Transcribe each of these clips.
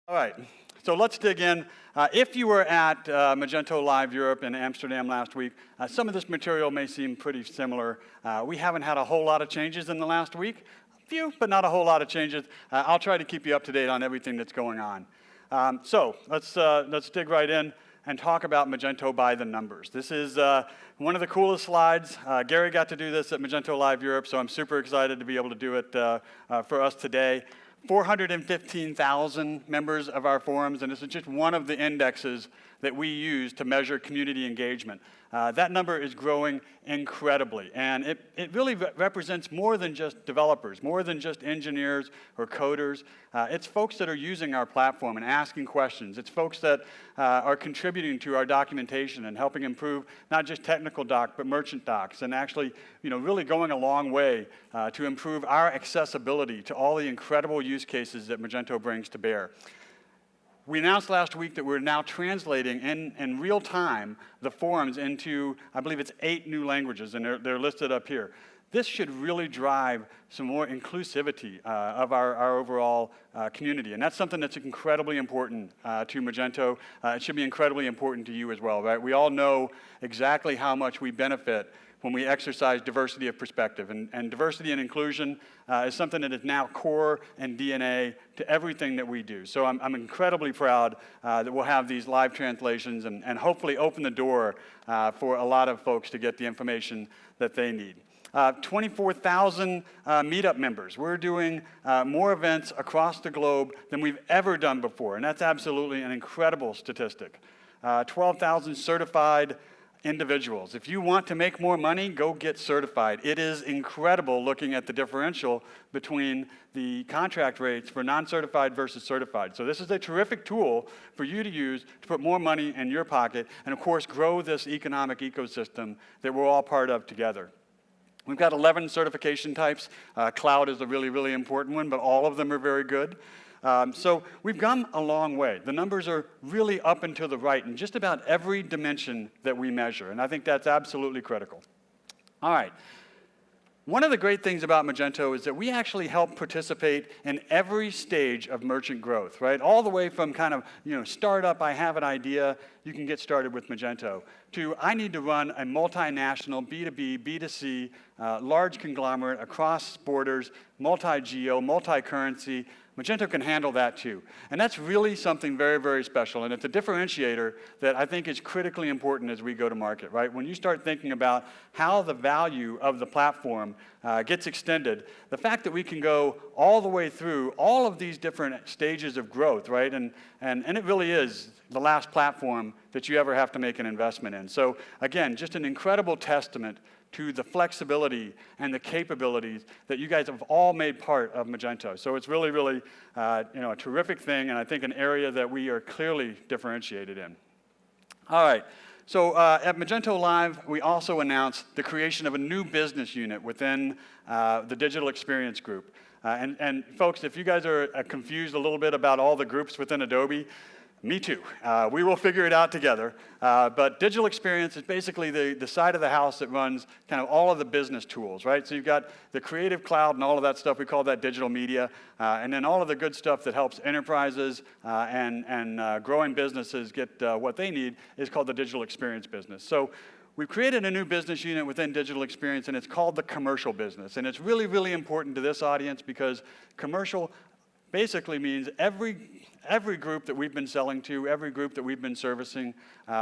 All right, so let's dig in. If you were at Magento Live Europe in Amsterdam last week, some of this material may seem pretty similar. We haven't had a whole lot of changes in the last week. A few, but not a whole lot of changes. I'll try to keep you up to date on everything that's going on. So let's dig right in and talk about Magento by the numbers. This is one of the coolest slides. Gary got to do this at Magento Live Europe, so I'm super excited to be able to do it for us today. 415,000 members of our forums, and this is just one of the indexes that we use to measure community engagement. That number is growing incredibly, and it really represents more than just developers, more than just engineers or coders. It's folks that are using our platform and asking questions. It's folks that are contributing to our documentation and helping improve not just technical doc, but merchant docs, and actually, really going a long way to improve our accessibility to all the incredible use cases that Magento brings to bear. We announced last week that we're now translating in real time the forums into, I believe it's 8 new languages, and they're listed up here. This should really drive some more inclusivity of our overall community, and that's something that's incredibly important to Magento. It should be incredibly important to you as well, right? We all know exactly how much we benefit when we exercise diversity of perspective. And diversity and inclusion is something that is now core and DNA to everything that we do. So I'm incredibly proud that we'll have these live translations and hopefully open the door for a lot of folks to get the information that they need. 24,000 meetup members. We're doing more events across the globe than we've ever done before, and that's absolutely an incredible statistic. 12,000 certified individuals. If you want to make more money, go get certified. It is incredible looking at the differential between the contract rates for non-certified versus certified. So this is a terrific tool for you to use to put more money in your pocket and, of course, grow this economic ecosystem that we're all part of together. We've got 11 certification types. Cloud is a really, really important one, but all of them are very good. So we've come a long way. The numbers are really up and to the right in just about every dimension that we measure, and I think that's absolutely critical. All right. One of the great things about Magento is that we actually help participate in every stage of merchant growth, right? All the way from kind of, startup, I have an idea, you can get started with Magento, to I need to run a multinational B2B, B2C, large conglomerate across borders, multi-geo, multi-currency. Magento can handle that too. And that's really something very, very special. And it's a differentiator that I think is critically important as we go to market, right? When you start thinking about how the value of the platform gets extended, the fact that we can go all the way through all of these different stages of growth, right? And it really is the last platform that you ever have to make an investment in. So again, just an incredible testament to the flexibility and the capabilities that you guys have all made part of Magento. So it's really, really a terrific thing, and I think an area that we are clearly differentiated in. All right, so at Magento Live, we also announced the creation of a new business unit within the Digital Experience Group. And folks, if you guys are confused a little bit about all the groups within Adobe, me too. We will figure it out together. But digital experience is basically the side of the house that runs kind of all of the business tools, right? So you've got the Creative Cloud and all of that stuff. We call that digital media. And then all of the good stuff that helps enterprises and growing businesses get what they need is called the digital experience business. So we've created a new business unit within digital experience, and it's called the commercial business. And it's really, really important to this audience because commercial basically means every group that we've been selling to, every group that we've been servicing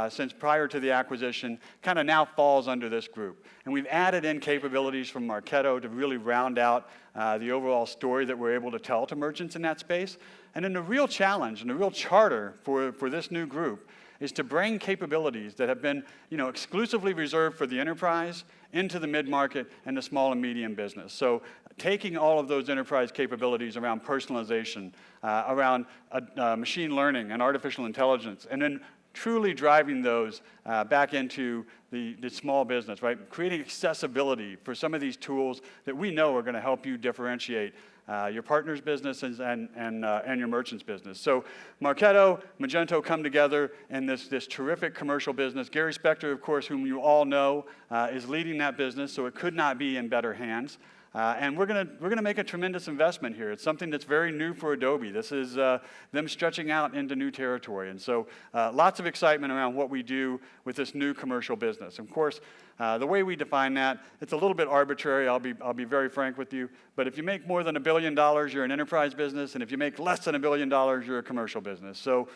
since prior to the acquisition kind of now falls under this group. And we've added in capabilities from Marketo to really round out the overall story that we're able to tell to merchants in that space. And then the real challenge and the real charter for this new group is to bring capabilities that have been exclusively reserved for the enterprise into the mid-market and the small and medium business. So taking all of those enterprise capabilities around personalization, around machine learning and artificial intelligence, and then truly driving those back into the small business, right? Creating accessibility for some of these tools that we know are going to help you differentiate your partner's businesses and your merchant's business. So Marketo, Magento come together in this terrific commercial business. Gary Spector, of course, whom you all know, is leading that business, so it could not be in better hands. And we're gonna make a tremendous investment here. It's something that's very new for Adobe. This is them stretching out into new territory. And so lots of excitement around what we do with this new commercial business. Of course, the way we define that, it's a little bit arbitrary, I'll be very frank with you, but if you make more than $1 billion, you're an enterprise business, and if you make less than $1 billion, you're a commercial business. So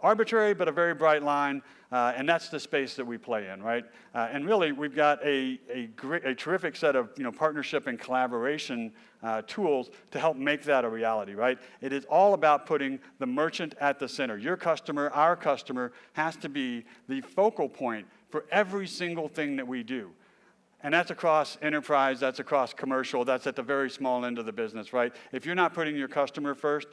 arbitrary, but a very bright line, and that's the space that we play in, right? And really, we've got a terrific set of partnership and collaboration tools to help make that a reality, right? It is all about putting the merchant at the center. Your customer, our customer, has to be the focal point for every single thing that we do. And that's across enterprise, that's across commercial, that's at the very small end of the business, right? If you're not putting your customer first,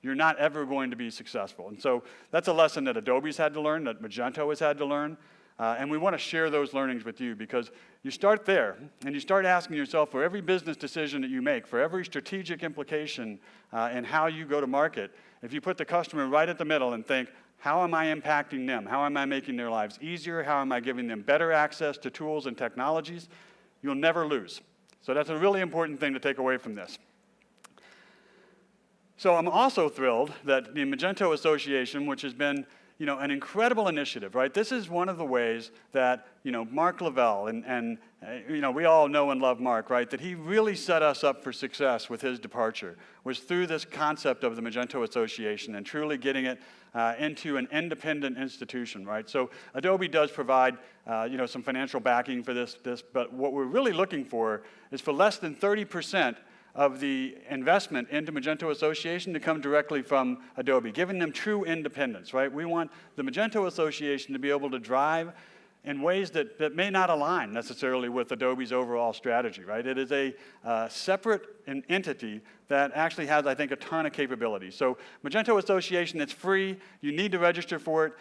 you're not ever going to be successful. And so that's a lesson that Adobe's had to learn, that Magento has had to learn. And we want to share those learnings with you because you start there and you start asking yourself for every business decision that you make, for every strategic implication in how you go to market, if you put the customer right at the middle and think, how am I impacting them? How am I making their lives easier? How am I giving them better access to tools and technologies? You'll never lose. So that's a really important thing to take away from this. So I'm also thrilled that the Magento Association, which has been an incredible initiative, right? This is one of the ways that Mark Lavelle, and we all know and love Mark, right? That he really set us up for success with his departure, was through this concept of the Magento Association and truly getting it into an independent institution, right? So Adobe does provide some financial backing for this, but what we're really looking for is for less than 30% of the investment into Magento Association to come directly from Adobe, giving them true independence, right? We want the Magento Association to be able to drive in ways that may not align necessarily with Adobe's overall strategy, right? It is a separate entity that actually has, I think, a ton of capabilities. So Magento Association, it's free. You need to register for it.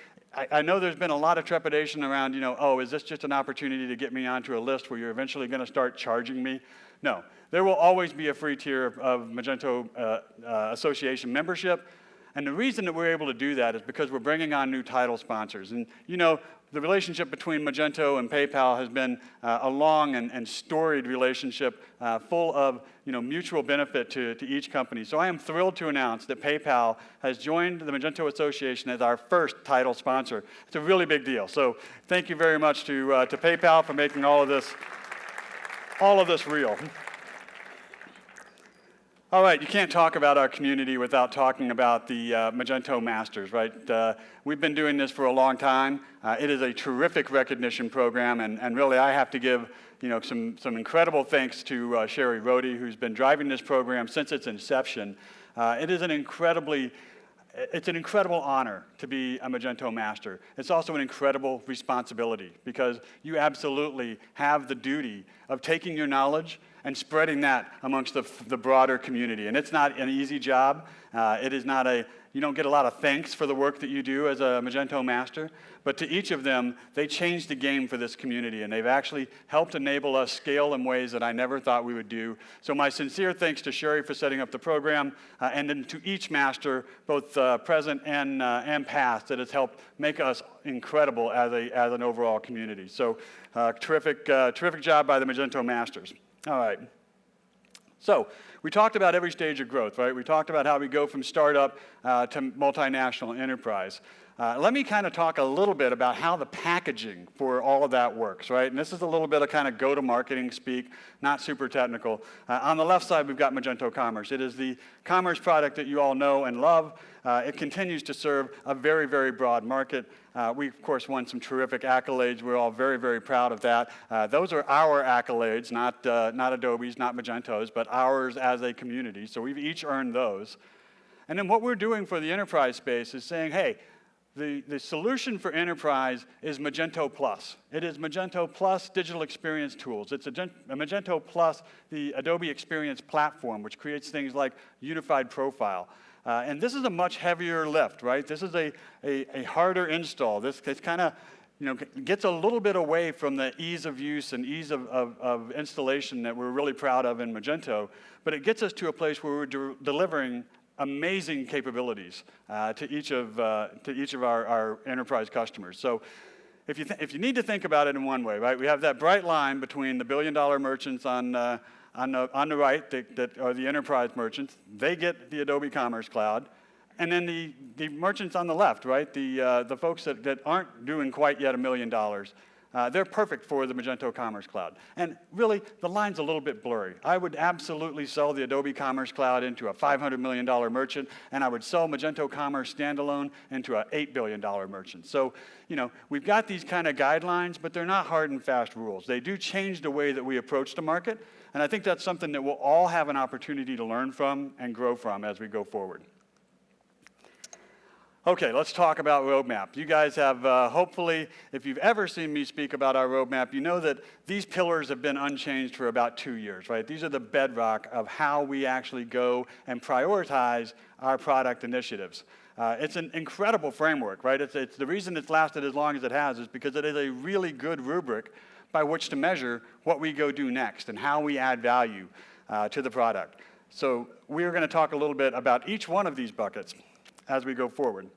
I know there's been a lot of trepidation around, oh, is this just an opportunity to get me onto a list where you're eventually going to start charging me? No. There will always be a free tier of Magento Association membership. And the reason that we're able to do that is because we're bringing on new title sponsors. And the relationship between Magento and PayPal has been a long and storied relationship full of mutual benefit to each company. So I am thrilled to announce that PayPal has joined the Magento Association as our first title sponsor. It's a really big deal. So thank you very much to PayPal for making all of this real. All right, you can't talk about our community without talking about the Magento Masters, right? We've been doing this for a long time. It is a terrific recognition program, and really I have to give some incredible thanks to Sherry Rohde, who's been driving this program since its inception. It's an incredible honor to be a Magento Master. It's also an incredible responsibility because you absolutely have the duty of taking your knowledge and spreading that amongst the broader community. And it's not an easy job. You don't get a lot of thanks for the work that you do as a Magento Master, but to each of them, they changed the game for this community, and they've actually helped enable us scale in ways that I never thought we would do. So my sincere thanks to Sherry for setting up the program, and then to each master, both present and past, that has helped make us incredible as an overall community. So terrific job by the Magento Masters. All right. So we talked about every stage of growth, right? We talked about how we go from startup to multinational enterprise. Let me kind of talk a little bit about how the packaging for all of that works, right? And this is a little bit of kind of go-to-marketing speak, not super technical. On the left side, we've got Magento Commerce. It is the commerce product that you all know and love. It continues to serve a very, very broad market. We, of course, won some terrific accolades. We're all very, very proud of that. Those are our accolades, not Adobe's, not Magento's, but ours as a community. So we've each earned those. And then what we're doing for the enterprise space is saying, hey, the solution for enterprise is Magento Plus. It is Magento Plus digital experience tools. It's a Magento Plus the Adobe Experience Platform, which creates things like unified profile. And this is a much heavier lift, right? This is a harder install. This kind of gets a little bit away from the ease of use and ease of installation that we're really proud of in Magento, but it gets us to a place where we're delivering amazing capabilities to each of our enterprise customers. So if you need to think about it in one way, right? We have that bright line between the billion-dollar merchants on on the right that are the enterprise merchants. They get the Adobe Commerce Cloud. And then the merchants on the left, right, the folks that aren't doing quite yet $1 million, they're perfect for the Magento Commerce Cloud. And really, the line's a little bit blurry. I would absolutely sell the Adobe Commerce Cloud into a $500 million merchant, and I would sell Magento Commerce standalone into an $8 billion merchant. So, you know, we've got these kind of guidelines, but they're not hard and fast rules. They do change the way that we approach the market, and I think that's something that we'll all have an opportunity to learn from and grow from as we go forward. Okay, let's talk about roadmap. You guys have, hopefully, if you've ever seen me speak about our roadmap, you know that these pillars have been unchanged for about 2 years, right? These are the bedrock of how we actually go and prioritize our product initiatives. It's an incredible framework, right? It's the reason it's lasted as long as it has is because it is a really good rubric by which to measure what we go do next and how we add value to the product. So we're going to talk a little bit about each one of these buckets as we go forward.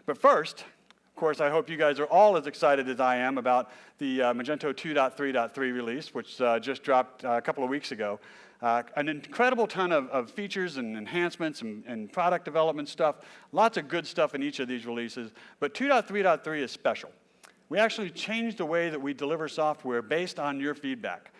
But first, of course, I hope you guys are all as excited as I am about the Magento 2.3.3 release, which just dropped a couple of weeks ago. An incredible ton of features and enhancements and product development stuff, lots of good stuff in each of these releases, but 2.3.3 is special. We actually changed the way that we deliver software based on your feedback.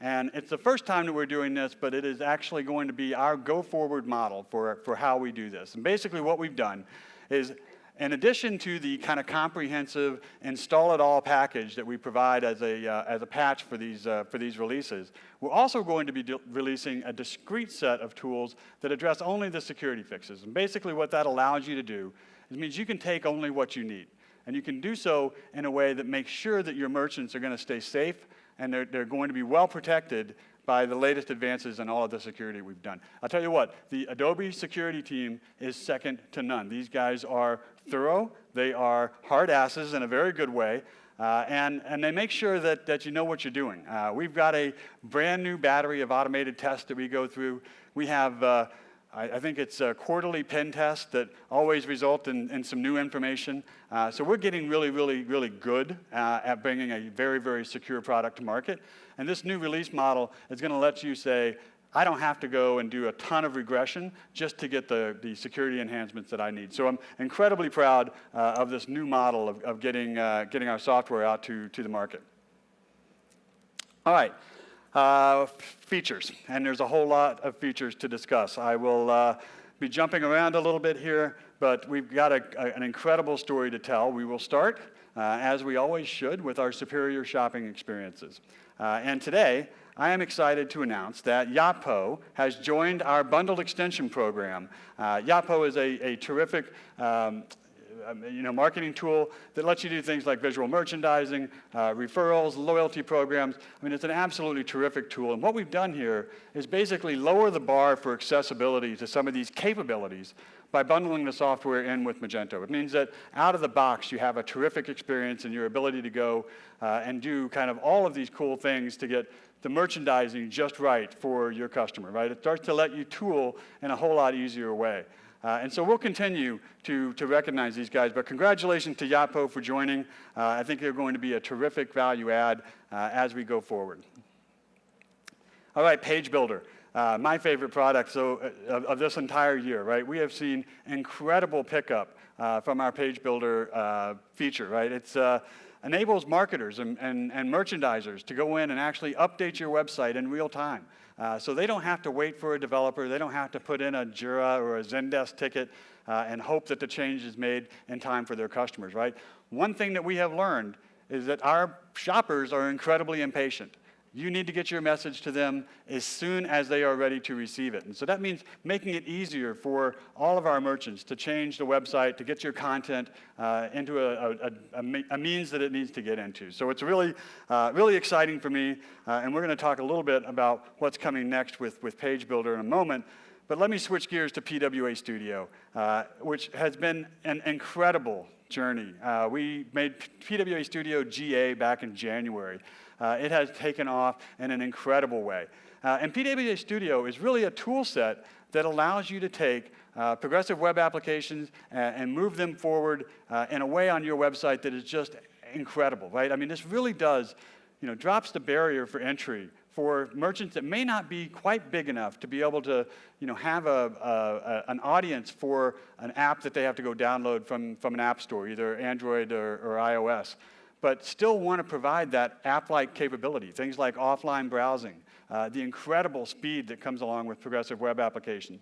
And it's the first time that we're doing this, but it is actually going to be our go-forward model for how we do this. And basically what we've done is, in addition to the kind of comprehensive install-it-all package that we provide as a patch for these releases, we're also going to be releasing a discrete set of tools that address only the security fixes. And basically what that allows you to do is means you can take only what you need. And you can do so in a way that makes sure that your merchants are going to stay safe and they're going to be well protected by the latest advances in all of the security we've done. I'll tell you what, the Adobe security team is second to none. These guys are thorough, they are hard asses in a very good way, and they make sure that you know what you're doing. We've got a brand new battery of automated tests that we go through. We have I think it's a quarterly pen test that always result in some new information. So we're getting really, really, really good at bringing a very, very secure product to market. And this new release model is going to let you say, I don't have to go and do a ton of regression just to get the security enhancements that I need. So I'm incredibly proud of this new model of getting our software out to the market. All right. Features, and there's a whole lot of features to discuss. I will be jumping around a little bit here, but we've got an incredible story to tell. We will start, as we always should, with our superior shopping experiences. And today, I am excited to announce that Yapo has joined our bundled extension program. Yapo is a terrific marketing tool that lets you do things like visual merchandising, referrals, loyalty programs. I mean, it's an absolutely terrific tool. And what we've done here is basically lower the bar for accessibility to some of these capabilities by bundling the software in with Magento. It means that out of the box, you have a terrific experience in your ability to go and do kind of all of these cool things to get the merchandising just right for your customer, right? It starts to let you tool in a whole lot easier way. And so we'll continue to recognize these guys, but congratulations to Yapo for joining. I think they're going to be a terrific value add as we go forward. All right, Page Builder, my favorite product of this entire year, right? We have seen incredible pickup from our Page Builder feature, right? It enables marketers and merchandisers to go in and actually update your website in real time. So they don't have to wait for a developer. They don't have to put in a Jira or a Zendesk ticket and hope that the change is made in time for their customers, right? One thing that we have learned is that our shoppers are incredibly impatient. You need to get your message to them as soon as they are ready to receive it. And so that means making it easier for all of our merchants to change the website, to get your content into a means that it needs to get into. So it's really, really exciting for me. And we're going to talk a little bit about what's coming next with Page Builder in a moment. But let me switch gears to PWA Studio, which has been an incredible journey. We made PWA Studio GA back in January. It has taken off in an incredible way. And PWA Studio is really a tool set that allows you to take progressive web applications and move them forward in a way on your website that is just incredible, right? I mean, this really does, drops the barrier for entry for merchants that may not be quite big enough to be able to, have an audience for an app that they have to go download from an app store, either Android or iOS, but still want to provide that app-like capability, things like offline browsing, the incredible speed that comes along with progressive web applications.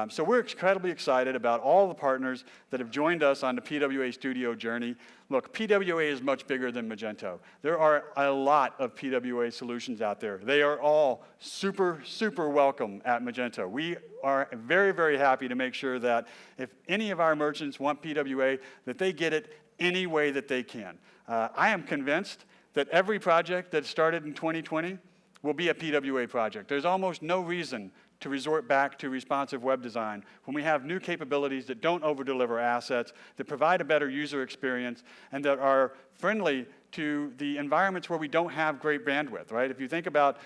So we're incredibly excited about all the partners that have joined us on the PWA Studio journey. Look, PWA is much bigger than Magento. There are a lot of PWA solutions out there. They are all super, super welcome at Magento. We are very, very happy to make sure that if any of our merchants want PWA, that they get it any way that they can. I am convinced that every project that started in 2020 will be a PWA project. There's almost no reason to resort back to responsive web design when we have new capabilities that don't over-deliver assets, that provide a better user experience, and that are friendly to the environments where we don't have great bandwidth, right? If you think about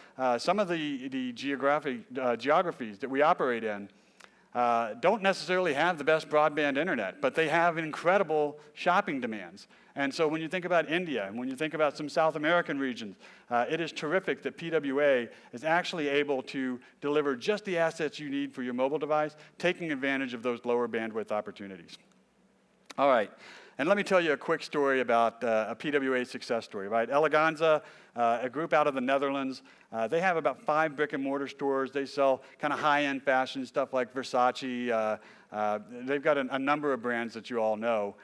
some of the geographies that we operate in, don't necessarily have the best broadband internet, but they have incredible shopping demands. And so when you think about India, and when you think about some South American regions, it is terrific that PWA is actually able to deliver just the assets you need for your mobile device, taking advantage of those lower bandwidth opportunities. All right, and let me tell you a quick story about a PWA success story, right? Eleganza, a group out of the Netherlands, they have about 5 brick and mortar stores. They sell kind of high-end fashion stuff like Versace. They've got a number of brands that you all know.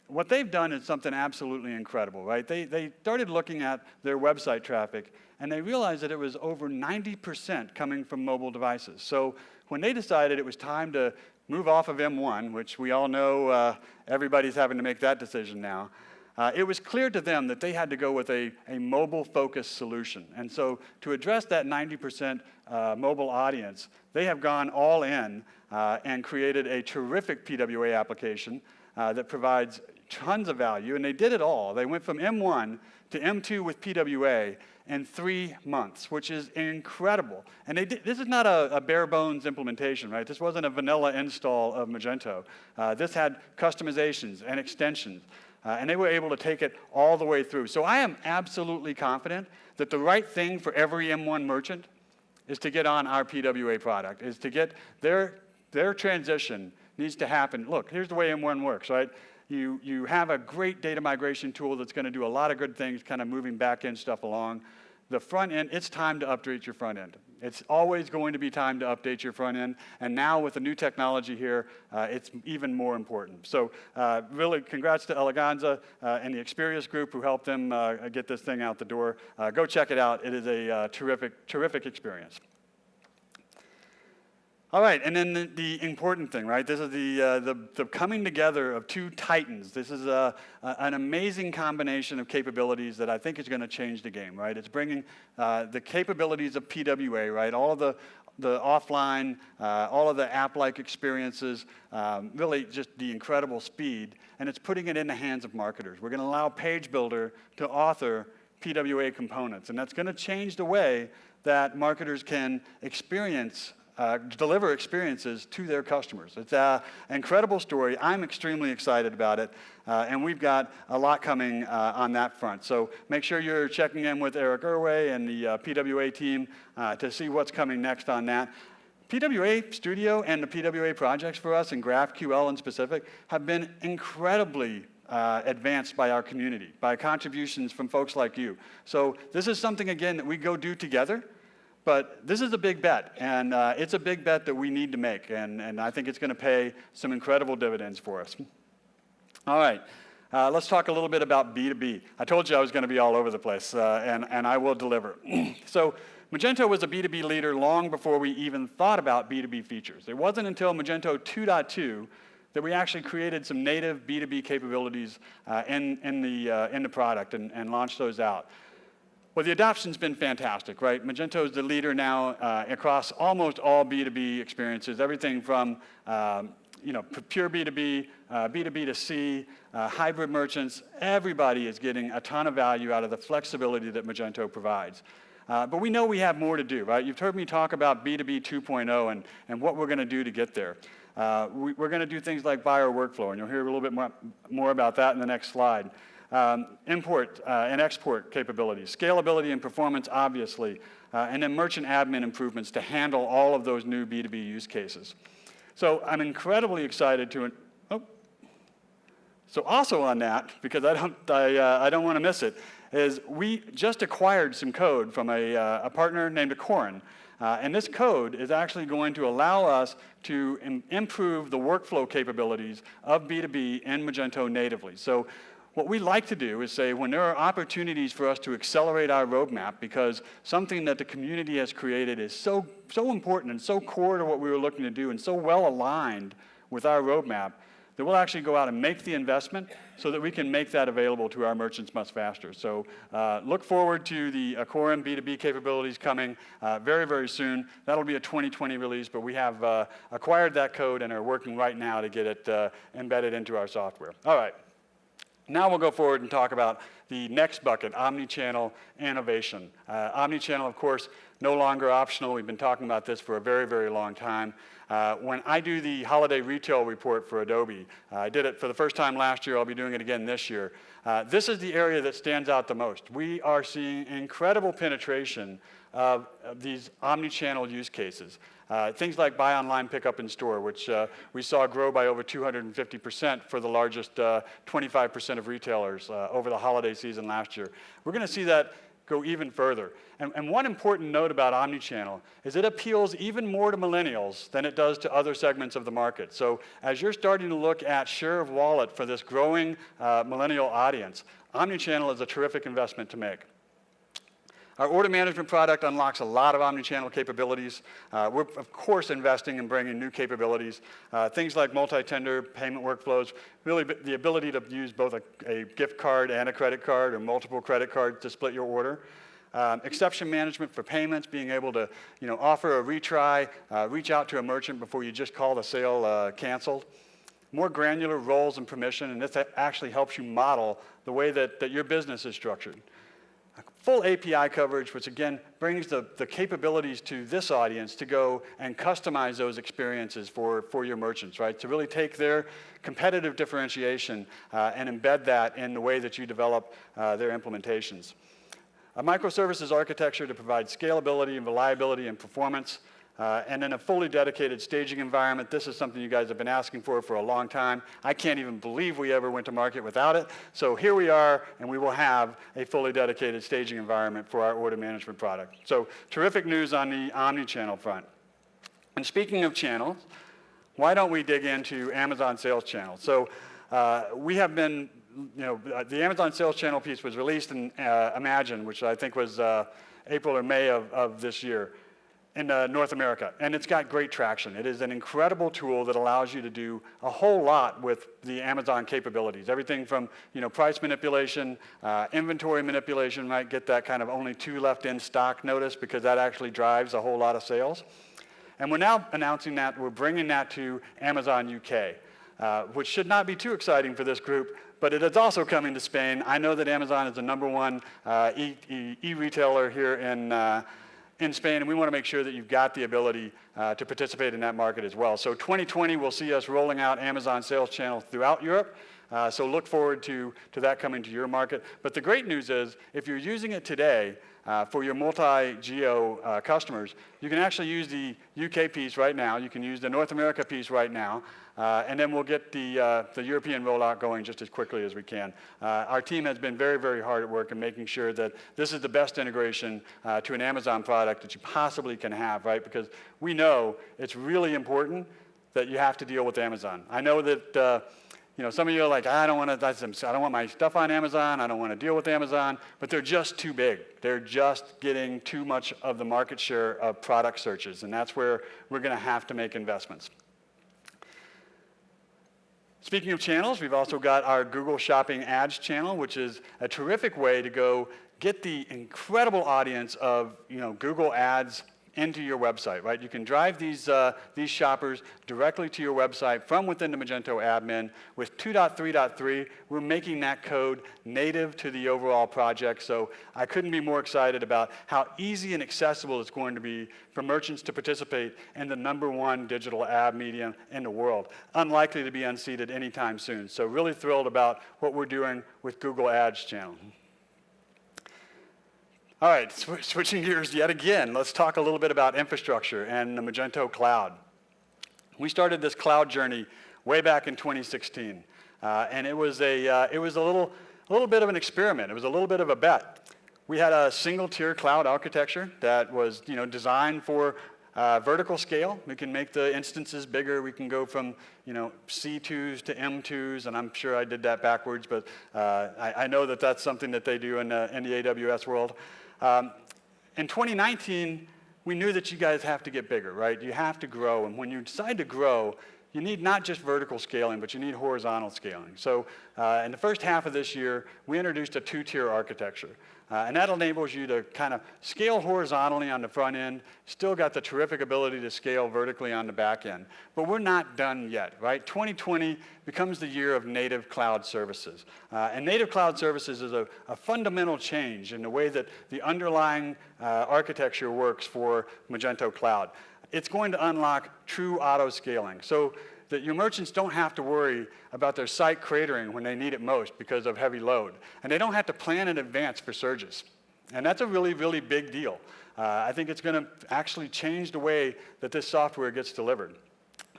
What they've done is something absolutely incredible, right? They started looking at their website traffic, and they realized that it was over 90% coming from mobile devices. So when they decided it was time to move off of M1, which we all know everybody's having to make that decision now, it was clear to them that they had to go with a mobile-focused solution. And so to address that 90% mobile audience, they have gone all in and created a terrific PWA application that provides tons of value, and they did it all. They went from M1 to M2 with PWA in 3 months, which is incredible. And this is not a bare bones implementation, right? This wasn't a vanilla install of Magento. This had customizations and extensions, and they were able to take it all the way through. So I am absolutely confident that the right thing for every M1 merchant is to get on our PWA product, is to get their transition needs to happen. Look, here's the way M1 works, right? You have a great data migration tool that's going to do a lot of good things, kind of moving back-end stuff along. The front end, it's time to update your front end. It's always going to be time to update your front end, and now with the new technology here, it's even more important. So really, congrats to Eleganza and the Experius group who helped them get this thing out the door. Go check it out. It is a terrific experience. All right, and then the important thing, right? This is the coming together of two titans. This is an amazing combination of capabilities that I think is going to change the game, right? It's bringing the capabilities of PWA, right? All of the offline, all of the app-like experiences, really just the incredible speed, and it's putting it in the hands of marketers. We're going to allow Page Builder to author PWA components, and that's going to change the way that marketers can deliver experiences to their customers. It's an incredible story. I'm extremely excited about it, and we've got a lot coming on that front. So make sure you're checking in with Eric Irway and the PWA team to see what's coming next on that. PWA Studio and the PWA projects for us, and GraphQL in specific, have been incredibly advanced by our community, by contributions from folks like you. So this is something, again, that we go do together. But this is a big bet, and it's a big bet that we need to make, and I think it's going to pay some incredible dividends for us. All right, let's talk a little bit about B2B. I told you I was going to be all over the place, and I will deliver. So Magento was a B2B leader long before we even thought about B2B features. It wasn't until Magento 2.2 that we actually created some native B2B capabilities in the product and launched those out. Well, the adoption's been fantastic, right? Magento is the leader now across almost all B2B experiences, everything from pure B2B, B2B to C, hybrid merchants. Everybody is getting a ton of value out of the flexibility that Magento provides. But we know we have more to do, right? You've heard me talk about B2B 2.0 and what we're going to do to get there. We're going to do things like buyer workflow, and you'll hear a little bit more about that in the next slide. import and export capabilities, scalability and performance, obviously, and then merchant admin improvements to handle all of those new B2B use cases. So I'm incredibly excited to, so also on that, because I don't want to miss it, is we just acquired some code from a partner named Acorin. And this code is actually going to allow us to improve the workflow capabilities of B2B in Magento natively. So what we like to do is say when there are opportunities for us to accelerate our roadmap because something that the community has created is so important and so core to what we were looking to do and so well aligned with our roadmap, that we'll actually go out and make the investment so that we can make that available to our merchants much faster. So look forward to the Acorin B2B capabilities coming very, very soon. That'll be a 2020 release, but we have acquired that code and are working right now to get it embedded into our software. All right. Now we'll go forward and talk about the next bucket, omnichannel innovation. Omnichannel, of course, no longer optional. We've been talking about this for a very, very long time. When I do the holiday retail report for Adobe, I did it for the first time last year, I'll be doing it again this year. This is the area that stands out the most. We are seeing incredible penetration of these omnichannel use cases. Things like buy online, pick up in store, which we saw grow by over 250% for the largest 25% of retailers over the holiday season last year. We're going to see that go even further. And one important note about omnichannel is it appeals even more to millennials than it does to other segments of the market. So as you're starting to look at share of wallet for this growing millennial audience, omnichannel is a terrific investment to make. Our order management product unlocks a lot of omnichannel capabilities. We're, of course, investing in bringing new capabilities. Things like multi-tender payment workflows, really the ability to use both a gift card and a credit card or multiple credit cards to split your order. Exception management for payments, being able to offer a retry, reach out to a merchant before you just call the sale canceled. More granular roles and permission, and this actually helps you model the way that your business is structured. Full API coverage, which again brings the capabilities to this audience to go and customize those experiences for your merchants, right? To really take their competitive differentiation and embed that in the way that you develop their implementations. A microservices architecture to provide scalability and reliability and performance. And then a fully dedicated staging environment. This is something you guys have been asking for a long time. I can't even believe we ever went to market without it. So here we are, and we will have a fully dedicated staging environment for our order management product. So terrific news on the omni-channel front. And speaking of channels, why don't we dig into Amazon Sales Channel? So we have been, the Amazon Sales Channel piece was released in Imagine, which I think was April or May of this year. In North America, and it's got great traction. It is an incredible tool that allows you to do a whole lot with the Amazon capabilities. Everything from price manipulation, inventory manipulation, might get that kind of only 2 left in stock notice because that actually drives a whole lot of sales. And we're now announcing that we're bringing that to Amazon UK, which should not be too exciting for this group, but it is also coming to Spain. I know that Amazon is the #1 e-retailer here in Spain, and we want to make sure that you've got the ability to participate in that market as well. So 2020 will see us rolling out Amazon Sales Channel throughout Europe, so look forward to that coming to your market. But the great news is, if you're using it today for your multi-geo customers, you can actually use the UK piece right now, you can use the North America piece right now, and then we'll get the European rollout going just as quickly as we can. Our team has been very, very hard at work in making sure that this is the best integration to an Amazon product that you possibly can have, right? Because we know it's really important that you have to deal with Amazon. I know that some of you are like, I don't want my stuff on Amazon, I don't want to deal with Amazon, but they're just too big. They're just getting too much of the market share of product searches, and that's where we're going to have to make investments. Speaking of channels, we've also got our Google Shopping Ads channel, which is a terrific way to go get the incredible audience of Google Ads into your website, right? You can drive these shoppers directly to your website from within the Magento admin. With 2.3.3, we're making that code native to the overall project, so I couldn't be more excited about how easy and accessible it's going to be for merchants to participate in the #1 digital ad medium in the world. Unlikely to be unseated anytime soon, so really thrilled about what we're doing with Google Ads channel. All right, switching gears yet again, let's talk a little bit about infrastructure and the Magento cloud. We started this cloud journey way back in 2016, and it was a little bit of an experiment. It was a little bit of a bet. We had a single-tier cloud architecture that was designed for vertical scale. We can make the instances bigger. We can go from C2s to M2s, and I'm sure I did that backwards, but I know that that's something that they do in the AWS world. In 2019, we knew that you guys have to get bigger, right? You have to grow, and when you decide to grow, you need not just vertical scaling, but you need horizontal scaling. So in the first half of this year, we introduced a 2-tier architecture. And that enables you to kind of scale horizontally on the front end, still got the terrific ability to scale vertically on the back end. But we're not done yet, right? 2020 becomes the year of native cloud services. And native cloud services is a fundamental change in the way that the underlying architecture works for Magento Cloud. It's going to unlock true auto-scaling, so that your merchants don't have to worry about their site cratering when they need it most because of heavy load. And they don't have to plan in advance for surges. And that's a really, really big deal. I think it's going to actually change the way that this software gets delivered.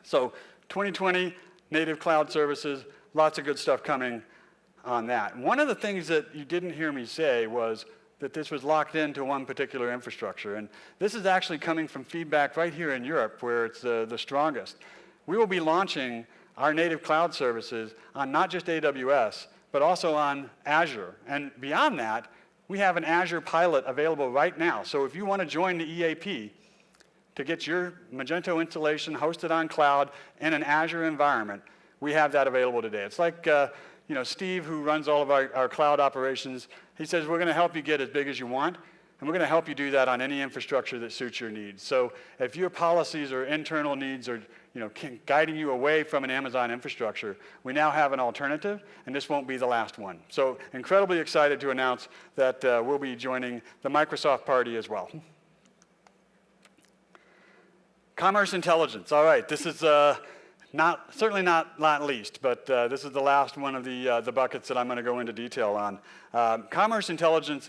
So 2020, native cloud services, lots of good stuff coming on that. One of the things that you didn't hear me say was that this was locked into one particular infrastructure. And this is actually coming from feedback right here in Europe, where it's the strongest. We will be launching our native cloud services on not just AWS, but also on Azure. And beyond that, we have an Azure pilot available right now. So if you want to join the EAP to get your Magento installation hosted on cloud in an Azure environment, we have that available today. It's like Steve, who runs all of our cloud operations, he says, we're going to help you get as big as you want, and we're going to help you do that on any infrastructure that suits your needs. So if your policies or internal needs are guiding you away from an Amazon infrastructure, we now have an alternative, and this won't be the last one. So incredibly excited to announce that we'll be joining the Microsoft party as well. Commerce intelligence. All right, this is certainly not least, but this is the last one of the buckets that I'm going to go into detail on. Commerce intelligence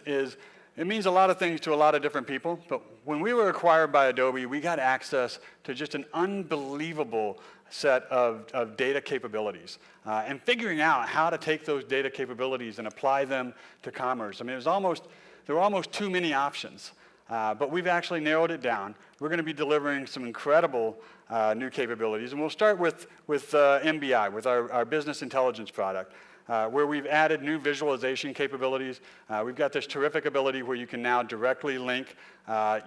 it means a lot of things to a lot of different people, but when we were acquired by Adobe, we got access to just an unbelievable set of data capabilities. And figuring out how to take those data capabilities and apply them to commerce. I mean, there were almost too many options, but we've actually narrowed it down. We're going to be delivering some incredible new capabilities, and we'll start with MBI, with our business intelligence product. Where we've added new visualization capabilities. We've got this terrific ability where you can now directly link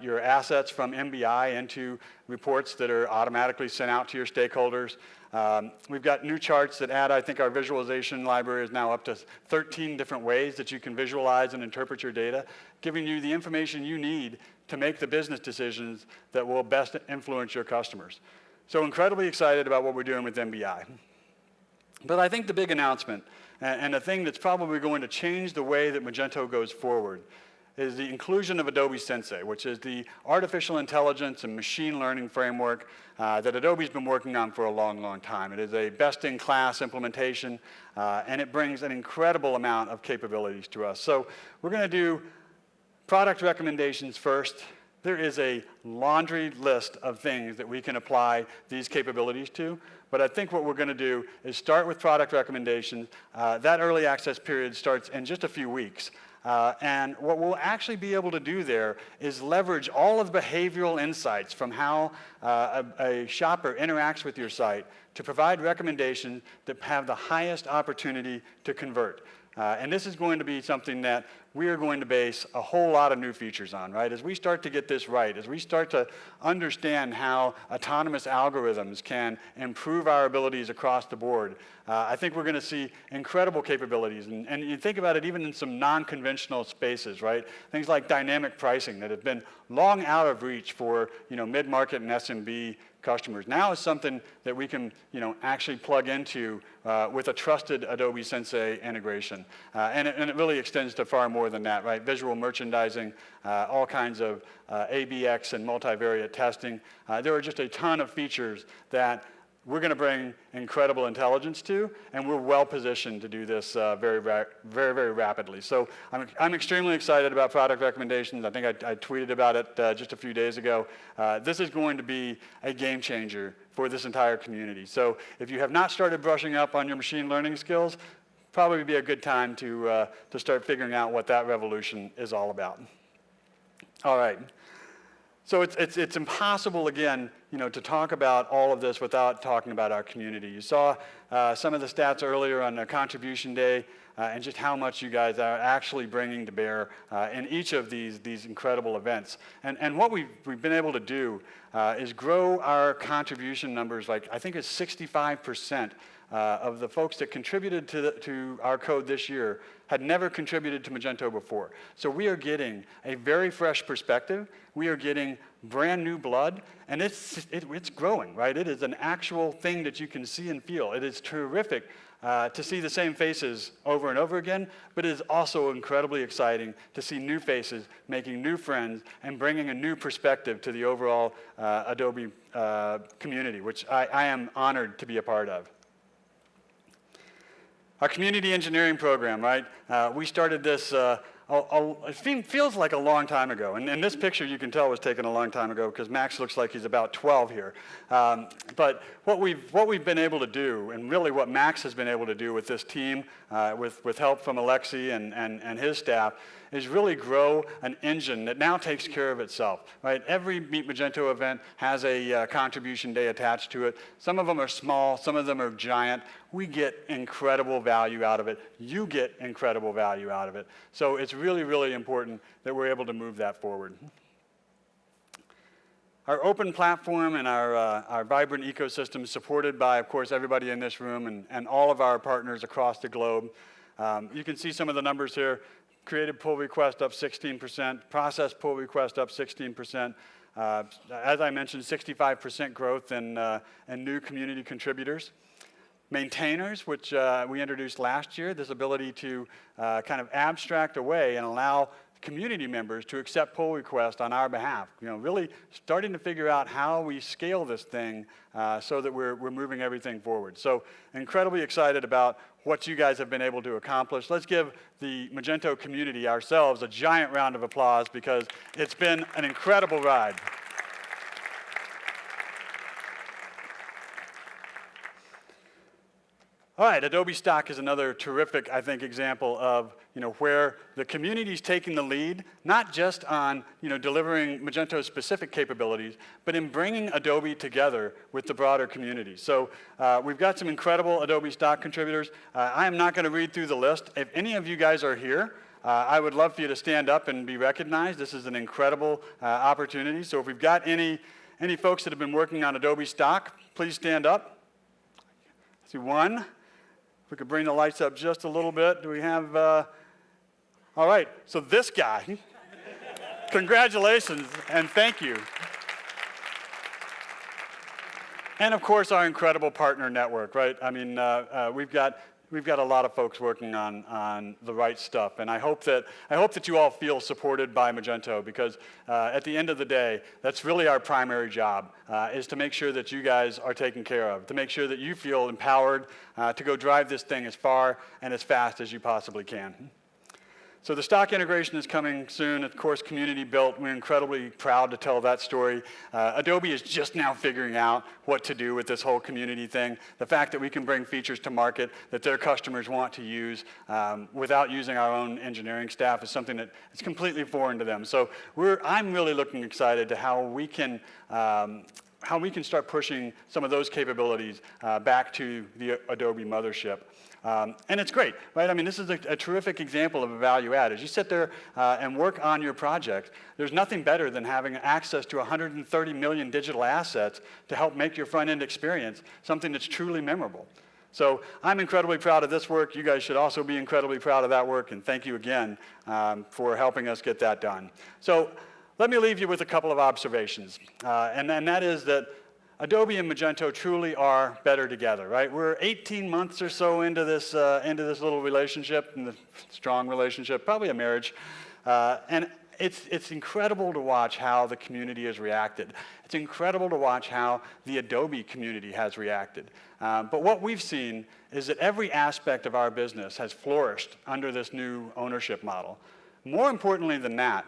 your assets from MBI into reports that are automatically sent out to your stakeholders. We've got new charts that add, I think our visualization library is now up to 13 different ways that you can visualize and interpret your data, giving you the information you need to make the business decisions that will best influence your customers. So incredibly excited about what we're doing with MBI. But I think the big announcement, and the thing that's probably going to change the way that Magento goes forward, is the inclusion of Adobe Sensei, which is the artificial intelligence and machine learning framework that Adobe's been working on for a long, long time. It is a best-in-class implementation, and it brings an incredible amount of capabilities to us. So we're going to do product recommendations first. There is a laundry list of things that we can apply these capabilities to, but I think what we're going to do is start with product recommendations. That early access period starts in just a few weeks. And what we'll actually be able to do there is leverage all of the behavioral insights from how a shopper interacts with your site to provide recommendations that have the highest opportunity to convert. And this is going to be something that we are going to base a whole lot of new features on, right? As we start to get this right, as we start to understand how autonomous algorithms can improve our abilities across the board, I think we're going to see incredible capabilities. And you think about it even in some non-conventional spaces, right? Things like dynamic pricing that have been long out of reach for, mid-market and SMB customers. Now is something that we can, actually plug into with a trusted Adobe Sensei integration. And it really extends to far more than that, right? Visual merchandising, all kinds of ABX and multivariate testing. There are just a ton of features that we're going to bring incredible intelligence to, and we're well positioned to do this very, very rapidly. So I'm extremely excited about product recommendations. I think I tweeted about it just a few days ago. This is going to be a game changer for this entire community. So if you have not started brushing up on your machine learning skills, probably be a good time to start figuring out what that revolution is all about. All right. So it's impossible, again, to talk about all of this without talking about our community. You saw some of the stats earlier on the contribution day and just how much you guys are actually bringing to bear in each of these incredible events. And what we've been able to do is grow our contribution numbers, like I think it's 65% of the folks that contributed to our code this year had never contributed to Magento before. So we are getting a very fresh perspective. We are getting brand new blood, and it's growing, right? It is an actual thing that you can see and feel. It is terrific to see the same faces over and over again, but it is also incredibly exciting to see new faces, making new friends, and bringing a new perspective to the overall Adobe community, which I am honored to be a part of. Our community engineering program, right? We started this, it feels like a long time ago. And this picture you can tell was taken a long time ago because Max looks like he's about 12 here. But what we've been able to do, and really what Max has been able to do with this team, with help from Alexi and his staff, is really grow an engine that now takes care of itself, right? Every Meet Magento event has a contribution day attached to it. Some of them are small, some of them are giant. We get incredible value out of it. You get incredible value out of it. So it's really, really important that we're able to move that forward. Our open platform and our vibrant ecosystem supported by, of course, everybody in this room and all of our partners across the globe. You can see some of the numbers here. Created pull request up 16%, process pull request up 16%. As I mentioned, 65% growth in new community contributors. Maintainers, which we introduced last year, this ability to kind of abstract away and allow community members to accept pull requests on our behalf. Really starting to figure out how we scale this thing so that we're moving everything forward. So incredibly excited about what you guys have been able to accomplish. Let's give the Magento community ourselves a giant round of applause because it's been an incredible ride. All right, Adobe Stock is another terrific, I think, example of where the community is taking the lead, not just on delivering Magento's specific capabilities, but in bringing Adobe together with the broader community. So we've got some incredible Adobe Stock contributors. I am not going to read through the list. If any of you guys are here, I would love for you to stand up and be recognized. This is an incredible opportunity. So if we've got any folks that have been working on Adobe Stock, please stand up. I see one. If we could bring the lights up just a little bit. Do we have, all right, so this guy, congratulations and thank you. And of course our incredible partner network, right? I mean, we've got a lot of folks working on the right stuff, and I hope that you all feel supported by Magento because at the end of the day, that's really our primary job, is to make sure that you guys are taken care of, to make sure that you feel empowered to go drive this thing as far and as fast as you possibly can. So the stock integration is coming soon. Of course, community built. We're incredibly proud to tell that story. Adobe is just now figuring out what to do with this whole community thing. The fact that we can bring features to market that their customers want to use without using our own engineering staff is something that is completely foreign to them. So I'm really looking excited to how we can how we can start pushing some of those capabilities back to the Adobe mothership. And it's great, right? I mean, this is a terrific example of a value add. As you sit there and work on your project, there's nothing better than having access to 130 million digital assets to help make your front-end experience something that's truly memorable. So I'm incredibly proud of this work. You guys should also be incredibly proud of that work, and thank you again for helping us get that done. So let me leave you with a couple of observations, and that is that Adobe and Magento truly are better together, right? We're 18 months or so into this little relationship, and the strong relationship, probably a marriage, and it's incredible to watch how the community has reacted. It's incredible to watch how the Adobe community has reacted. But what we've seen is that every aspect of our business has flourished under this new ownership model. More importantly than that,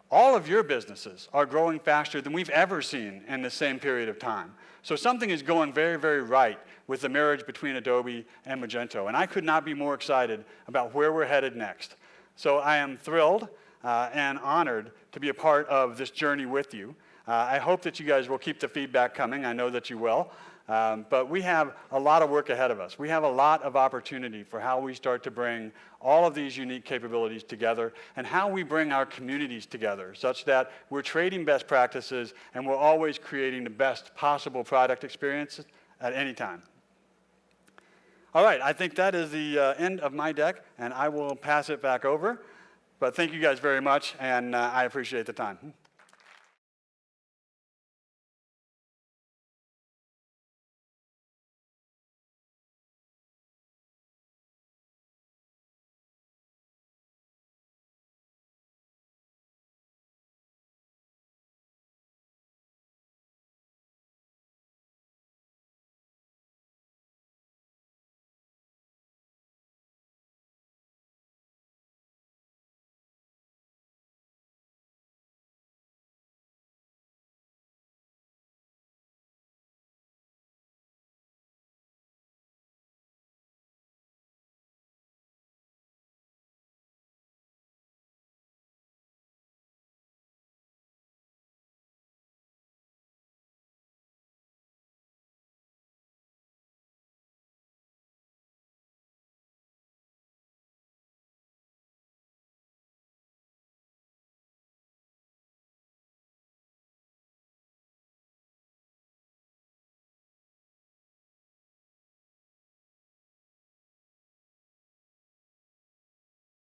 all of your businesses are growing faster than we've ever seen in the same period of time. So something is going very, very right with the marriage between Adobe and Magento, and I could not be more excited about where we're headed next. So I am thrilled and honored to be a part of this journey with you. I hope that you guys will keep the feedback coming. I know that you will. But we have a lot of work ahead of us. We have a lot of opportunity for how we start to bring all of these unique capabilities together and how we bring our communities together such that we're trading best practices and we're always creating the best possible product experience at any time. All right, I think that is the end of my deck, and I will pass it back over. But thank you guys very much, and I appreciate the time.